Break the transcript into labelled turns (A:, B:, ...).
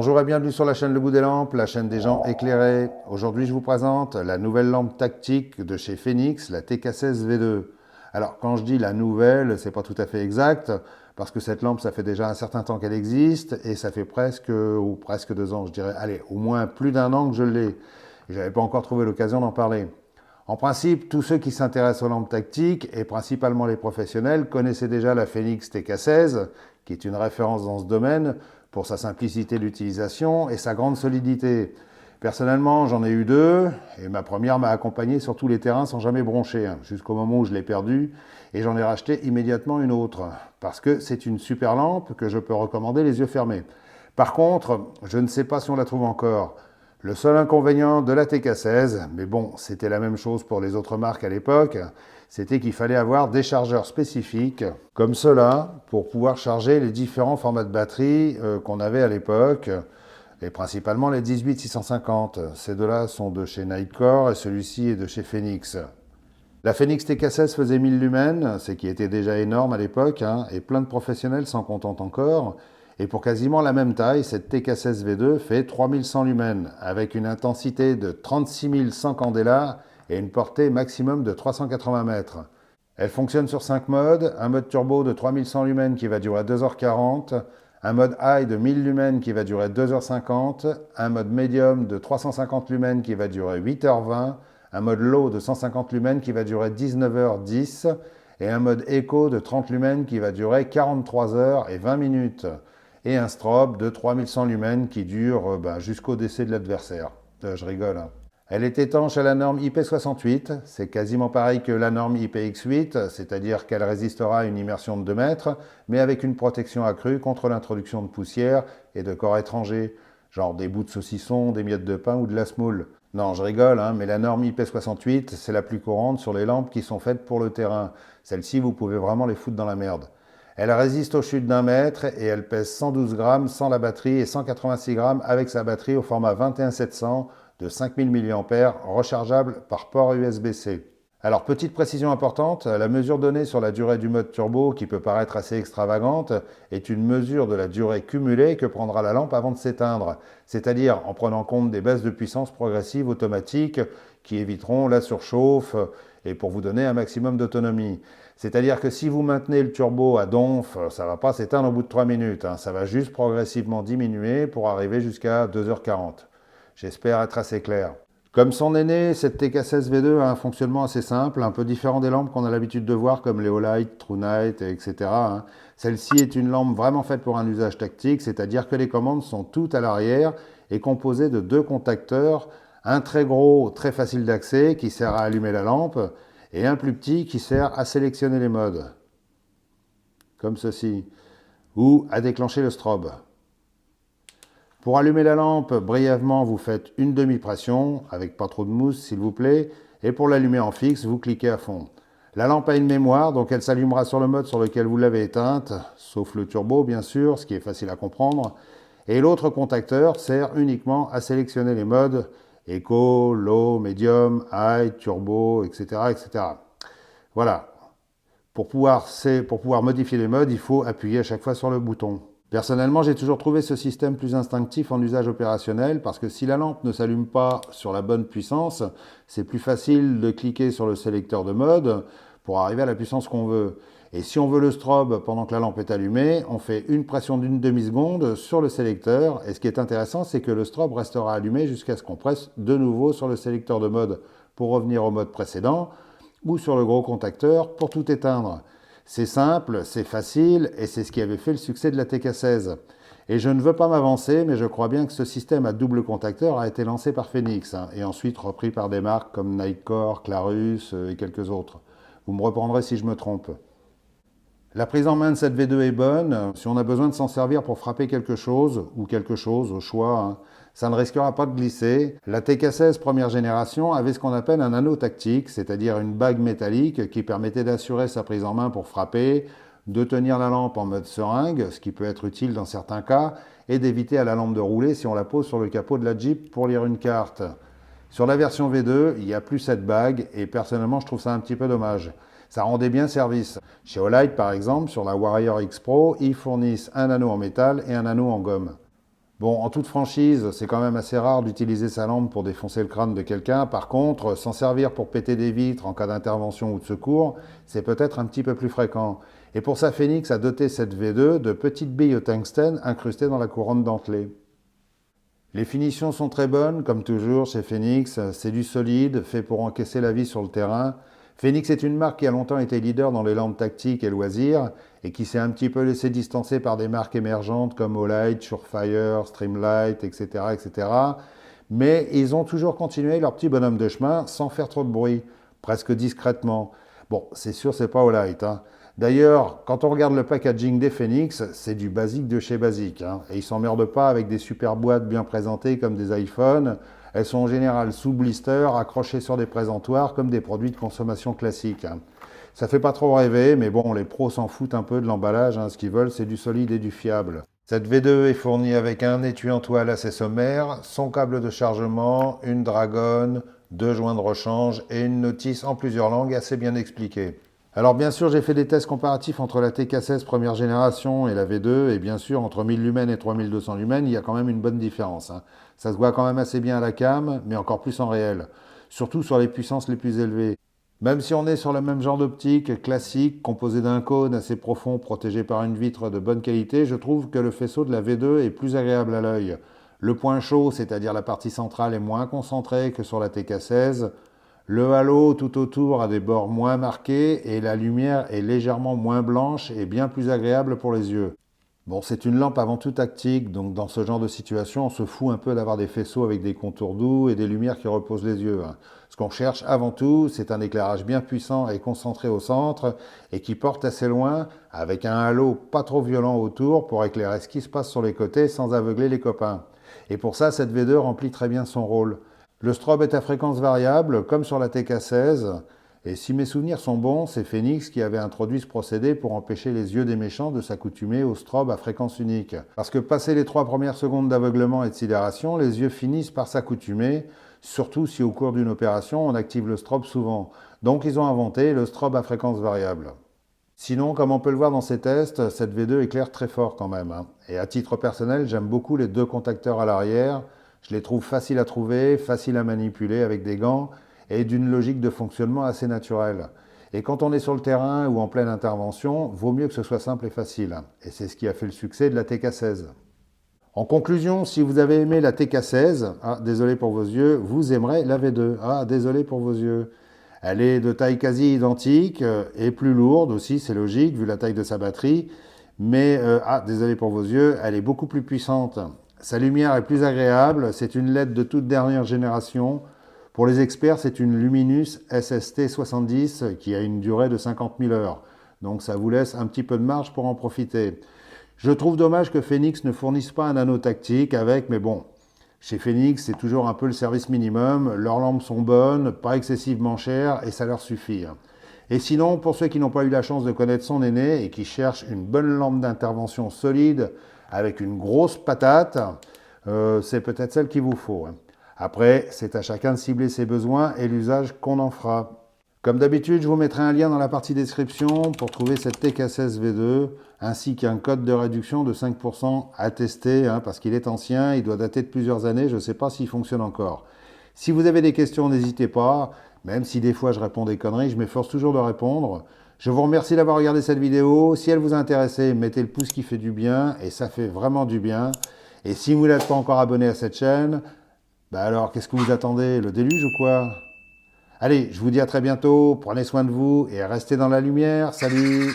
A: Bonjour et bienvenue sur la chaîne Le Goût des Lampes, la chaîne des gens éclairés. Aujourd'hui, je vous présente la nouvelle lampe tactique de chez Phoenix, la TK16 V2. Alors, quand je dis la nouvelle, c'est pas tout à fait exact, parce que cette lampe, ça fait déjà un certain temps qu'elle existe, et ça fait presque 2 ans, je dirais, allez, au moins plus d'1 an que je l'ai. Et j'avais pas encore trouvé l'occasion d'en parler. En principe, tous ceux qui s'intéressent aux lampes tactiques, et principalement les professionnels, connaissaient déjà la Phoenix TK16, qui est une référence dans ce domaine, pour sa simplicité d'utilisation et sa grande solidité. Personnellement, j'en ai eu 2, et ma première m'a accompagné sur tous les terrains sans jamais broncher, jusqu'au moment où je l'ai perdue, et j'en ai racheté immédiatement une autre, parce que c'est une super lampe que je peux recommander les yeux fermés. Par contre, je ne sais pas si on la trouve encore. Le seul inconvénient de la TK16, mais bon, c'était la même chose pour les autres marques à l'époque, c'était qu'il fallait avoir des chargeurs spécifiques, comme ceux-là, pour pouvoir charger les différents formats de batterie qu'on avait à l'époque, et principalement les 18650. Ces deux-là sont de chez Nightcore et celui-ci est de chez Phoenix. La Phoenix TK16 faisait 1000 lumens, ce qui était déjà énorme à l'époque, et plein de professionnels s'en contentent encore. Et pour quasiment la même taille, cette TK16 V2 fait 3100 lumens, avec une intensité de 36 100 candela et une portée maximum de 380 mètres. Elle fonctionne sur 5 modes, un mode turbo de 3100 lumens qui va durer 2h40, un mode high de 1000 lumens qui va durer 2h50, un mode medium de 350 lumens qui va durer 8h20, un mode low de 150 lumens qui va durer 19h10 et un mode eco de 30 lumens qui va durer 43h20 et un strobe de 3100 lumens qui dure jusqu'au décès de l'adversaire. Je rigole. Elle est étanche à la norme IP68, c'est quasiment pareil que la norme IPX8, c'est-à-dire qu'elle résistera à une immersion de 2 mètres, mais avec une protection accrue contre l'introduction de poussière et de corps étrangers, genre des bouts de saucisson, des miettes de pain ou de la semoule. Non, je rigole, mais la norme IP68, c'est la plus courante sur les lampes qui sont faites pour le terrain. Celles-ci, vous pouvez vraiment les foutre dans la merde. Elle résiste aux chutes d'1 mètre et elle pèse 112 grammes sans la batterie et 186 grammes avec sa batterie au format 21700 de 5000 mAh rechargeable par port USB-C. Alors, petite précision importante, la mesure donnée sur la durée du mode turbo, qui peut paraître assez extravagante, est une mesure de la durée cumulée que prendra la lampe avant de s'éteindre, c'est-à-dire en prenant compte des baisses de puissance progressives automatiques qui éviteront la surchauffe et pour vous donner un maximum d'autonomie. C'est-à-dire que si vous maintenez le turbo à donf, ça ne va pas s'éteindre au bout de 3 minutes, ça va juste progressivement diminuer pour arriver jusqu'à 2h40. J'espère être assez clair. Comme son aîné, cette TK16 V2 a un fonctionnement assez simple, un peu différent des lampes qu'on a l'habitude de voir comme les Olight, True Night, etc. Celle-ci est une lampe vraiment faite pour un usage tactique, c'est-à-dire que les commandes sont toutes à l'arrière et composées de 2 contacteurs, un très gros, très facile d'accès qui sert à allumer la lampe et un plus petit qui sert à sélectionner les modes, comme ceci, ou à déclencher le strobe. Pour allumer la lampe, brièvement, vous faites une demi-pression, avec pas trop de mousse s'il vous plaît, et pour l'allumer en fixe, vous cliquez à fond. La lampe a une mémoire, donc elle s'allumera sur le mode sur lequel vous l'avez éteinte, sauf le turbo bien sûr, ce qui est facile à comprendre. Et l'autre contacteur sert uniquement à sélectionner les modes Eco, Low, Medium, High, Turbo, etc. etc. Voilà. Pour pouvoir modifier les modes, il faut appuyer à chaque fois sur le bouton. Personnellement, j'ai toujours trouvé ce système plus instinctif en usage opérationnel parce que si la lampe ne s'allume pas sur la bonne puissance, c'est plus facile de cliquer sur le sélecteur de mode pour arriver à la puissance qu'on veut. Et si on veut le strobe pendant que la lampe est allumée, on fait une pression d'une demi-seconde sur le sélecteur. Et ce qui est intéressant, c'est que le strobe restera allumé jusqu'à ce qu'on presse de nouveau sur le sélecteur de mode pour revenir au mode précédent ou sur le gros contacteur pour tout éteindre. C'est simple, c'est facile et c'est ce qui avait fait le succès de la TK16. Et je ne veux pas m'avancer, mais je crois bien que ce système à double contacteur a été lancé par Phoenix et ensuite repris par des marques comme Nightcore, Clarus et quelques autres. Vous me reprendrez si je me trompe. La prise en main de cette V2 est bonne. Si on a besoin de s'en servir pour frapper quelque chose, ou quelque chose au choix, ça ne risquera pas de glisser. La TK16 première génération avait ce qu'on appelle un anneau tactique, c'est-à-dire une bague métallique qui permettait d'assurer sa prise en main pour frapper, de tenir la lampe en mode seringue, ce qui peut être utile dans certains cas, et d'éviter à la lampe de rouler si on la pose sur le capot de la Jeep pour lire une carte. Sur la version V2, il n'y a plus cette bague, et personnellement je trouve ça un petit peu dommage. Ça rendait bien service. Chez Olight, par exemple, sur la Warrior X Pro, ils fournissent un anneau en métal et un anneau en gomme. Bon, en toute franchise, c'est quand même assez rare d'utiliser sa lampe pour défoncer le crâne de quelqu'un. Par contre, s'en servir pour péter des vitres en cas d'intervention ou de secours, c'est peut-être un petit peu plus fréquent. Et pour ça, Phoenix a doté cette V2 de petites billes au tungstène incrustées dans la couronne dentelée. Les finitions sont très bonnes, comme toujours chez Phoenix. C'est du solide, fait pour encaisser la vie sur le terrain. Phoenix est une marque qui a longtemps été leader dans les lampes tactiques et loisirs et qui s'est un petit peu laissé distancer par des marques émergentes comme Olight, Surefire, Streamlight, etc., etc. Mais ils ont toujours continué leur petit bonhomme de chemin sans faire trop de bruit, presque discrètement. Bon, c'est sûr, c'est pas Olight, hein. D'ailleurs, quand on regarde le packaging des Phoenix, c'est du basique de chez basique, hein. Et ils s'emmerdent pas avec des super boîtes bien présentées comme des iPhones. Elles sont en général sous blister, accrochées sur des présentoirs comme des produits de consommation classiques, hein. Ça fait pas trop rêver, mais bon, les pros s'en foutent un peu de l'emballage, hein. Ce qu'ils veulent, c'est du solide et du fiable. Cette V2 est fournie avec un étui en toile assez sommaire, son câble de chargement, une dragonne, deux joints de rechange et une notice en plusieurs langues assez bien expliquée. Alors bien sûr, j'ai fait des tests comparatifs entre la TK16 première génération et la V2, et bien sûr, entre 1000 lumens et 3200 lumens, il y a quand même une bonne différence, hein. Ça se voit quand même assez bien à la cam, mais encore plus en réel, surtout sur les puissances les plus élevées. Même si on est sur le même genre d'optique classique, composé d'un cône assez profond, protégé par une vitre de bonne qualité, je trouve que le faisceau de la V2 est plus agréable à l'œil. Le point chaud, c'est-à-dire la partie centrale, est moins concentré que sur la TK16. Le halo tout autour a des bords moins marqués et la lumière est légèrement moins blanche et bien plus agréable pour les yeux. Bon, c'est une lampe avant tout tactique, donc dans ce genre de situation, on se fout un peu d'avoir des faisceaux avec des contours doux et des lumières qui reposent les yeux, hein. Ce qu'on cherche avant tout, c'est un éclairage bien puissant et concentré au centre et qui porte assez loin, avec un halo pas trop violent autour pour éclairer ce qui se passe sur les côtés sans aveugler les copains. Et pour ça, cette V2 remplit très bien son rôle. Le strobe est à fréquence variable, comme sur la TK16, et si mes souvenirs sont bons, c'est Phoenix qui avait introduit ce procédé pour empêcher les yeux des méchants de s'accoutumer au strobe à fréquence unique. Parce que passé les 3 premières secondes d'aveuglement et de sidération, les yeux finissent par s'accoutumer, surtout si au cours d'une opération on active le strobe souvent. Donc ils ont inventé le strobe à fréquence variable. Sinon, comme on peut le voir dans ces tests, cette V2 éclaire très fort quand même, hein. Et à titre personnel, j'aime beaucoup les deux contacteurs à l'arrière. Je les trouve faciles à trouver, faciles à manipuler avec des gants et d'une logique de fonctionnement assez naturelle. Et quand on est sur le terrain ou en pleine intervention, vaut mieux que ce soit simple et facile, hein. Et c'est ce qui a fait le succès de la TK16. En conclusion, si vous avez aimé la TK16, désolé pour vos yeux, vous aimerez la V2. Désolé pour vos yeux. Elle est de taille quasi identique et plus lourde aussi, c'est logique vu la taille de sa batterie. Mais, désolé pour vos yeux, elle est beaucoup plus puissante. Sa lumière est plus agréable, c'est une LED de toute dernière génération. Pour les experts, c'est une Luminous SST70 qui a une durée de 50 000 heures. Donc ça vous laisse un petit peu de marge pour en profiter. Je trouve dommage que Phoenix ne fournisse pas un anneau tactique avec, mais bon, chez Phoenix, c'est toujours un peu le service minimum. Leurs lampes sont bonnes, pas excessivement chères, et ça leur suffit. Et sinon, pour ceux qui n'ont pas eu la chance de connaître son aîné et qui cherchent une bonne lampe d'intervention solide avec une grosse patate, c'est peut-être celle qu'il vous faut. Après, c'est à chacun de cibler ses besoins et l'usage qu'on en fera. Comme d'habitude, je vous mettrai un lien dans la partie description pour trouver cette TK16 V2, ainsi qu'un code de réduction de 5% à tester, hein, parce qu'il est ancien, il doit dater de plusieurs années, je ne sais pas s'il fonctionne encore. Si vous avez des questions, n'hésitez pas, même si des fois je réponds des conneries, je m'efforce toujours de répondre. Je vous remercie d'avoir regardé cette vidéo. Si elle vous a intéressé, mettez le pouce qui fait du bien, et ça fait vraiment du bien. Et si vous n'êtes pas encore abonné à cette chaîne, bah alors qu'est-ce que vous attendez, le déluge ou quoi? Allez, je vous dis à très bientôt, prenez soin de vous et restez dans la lumière, salut!